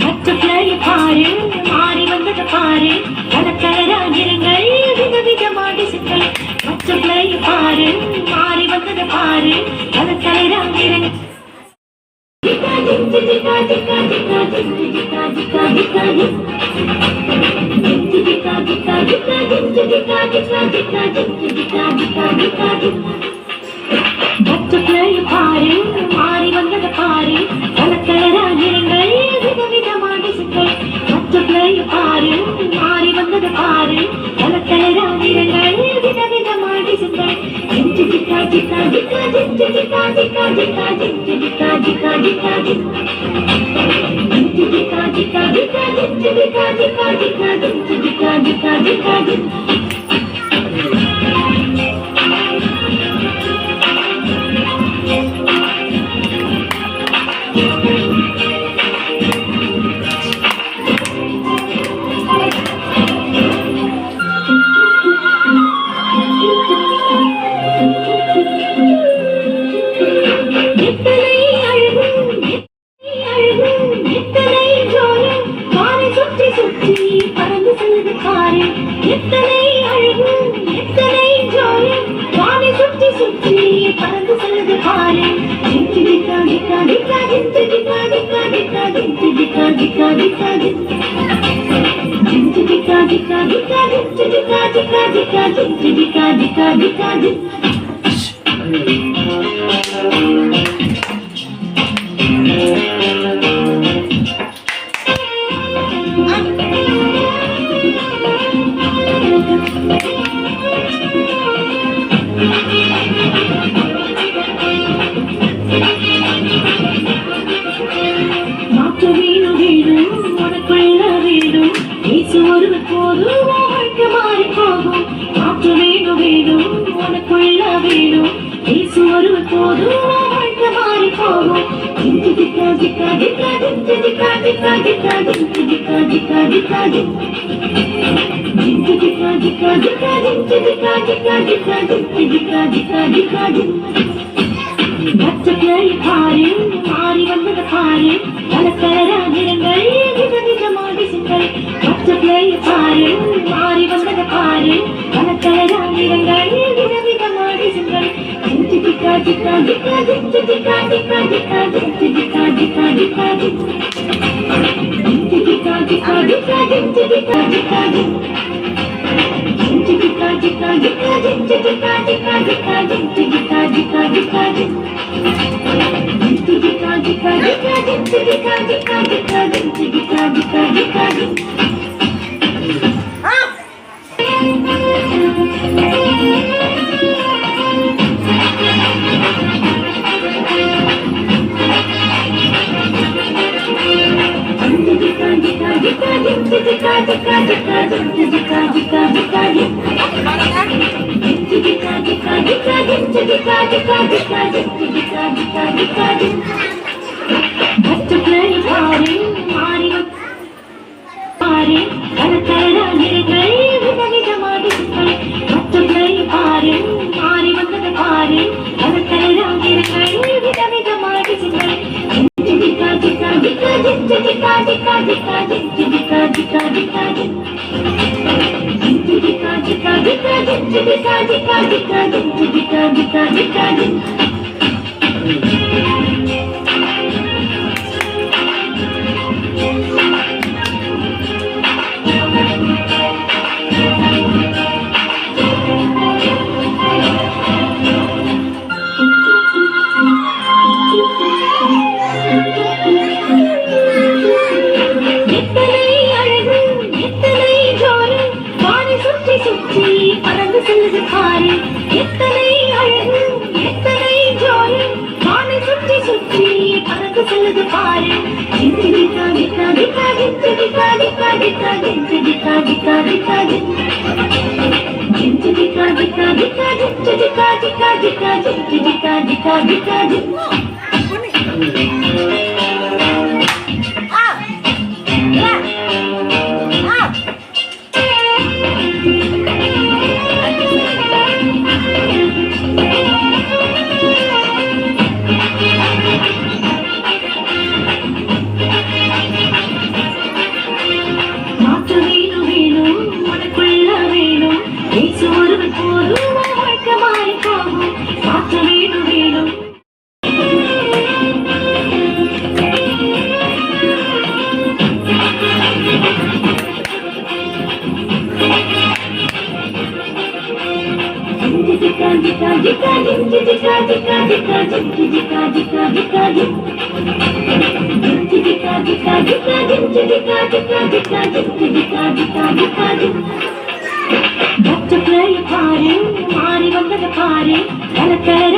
butterfly பாரு மாறி வந்தது பாரு கலக்கலராகிருங்கள் விதவிதமான டிசைன்கள் பட்டர்ஃப்ளை பாரு மாறி வந்தது பாரு கலக்கலராகிருங்கள் பட்டர்ஃப்ளை பாரு மாறி வந்தது பாரு கலக்கலராகிருங்கள் விதவிதமான டிசைன்கள் பட்டர்ஃப்ளை பாரு மாறி வந்தது பாரு கலக்கலராகிருங்கள் விதவிதமான டிசைன்கள் பட்டர்ஃப்ளை பாரு மாறி வந்தது பாரு கலக்கலராகிருங்கள் விதவிதமான டிசைன்கள் பட்டர்ஃப்ளை பாரு மாறி வந்தது பாரு கலக்கலராகிருங்கள் விதவிதமான டிசைன்கள் பட்டர்ஃப்ளை பாரு மாறி பாரு கலக்கலராகிருங்கள் விதவிதமான டிசைன்கள் பட்டர்ஃப்ளை பாரு மாறி வந்தது பாரு கலக்கலராகிருங்கள் விதவிதமான டிசைன்கள் ஜிக்கா ஜிக்கி ஜிக்கா ஜிக்கா ஜிக்கா ஜிக்கி ஜிக்கா ஜிக்கா ஜிக்கா ஜிக்கி ஜிக்கா ஜிக்கா ஜிக்கா ஜிக்கி ஜிக்கா ஜிக்கா ஜிக்கா ஜிக்கி ஜிக்கா ஜிக்கா ஜிக்கா பச்சை பிள்ளை பாரு மாறி வந்தது பாரு கலக்கர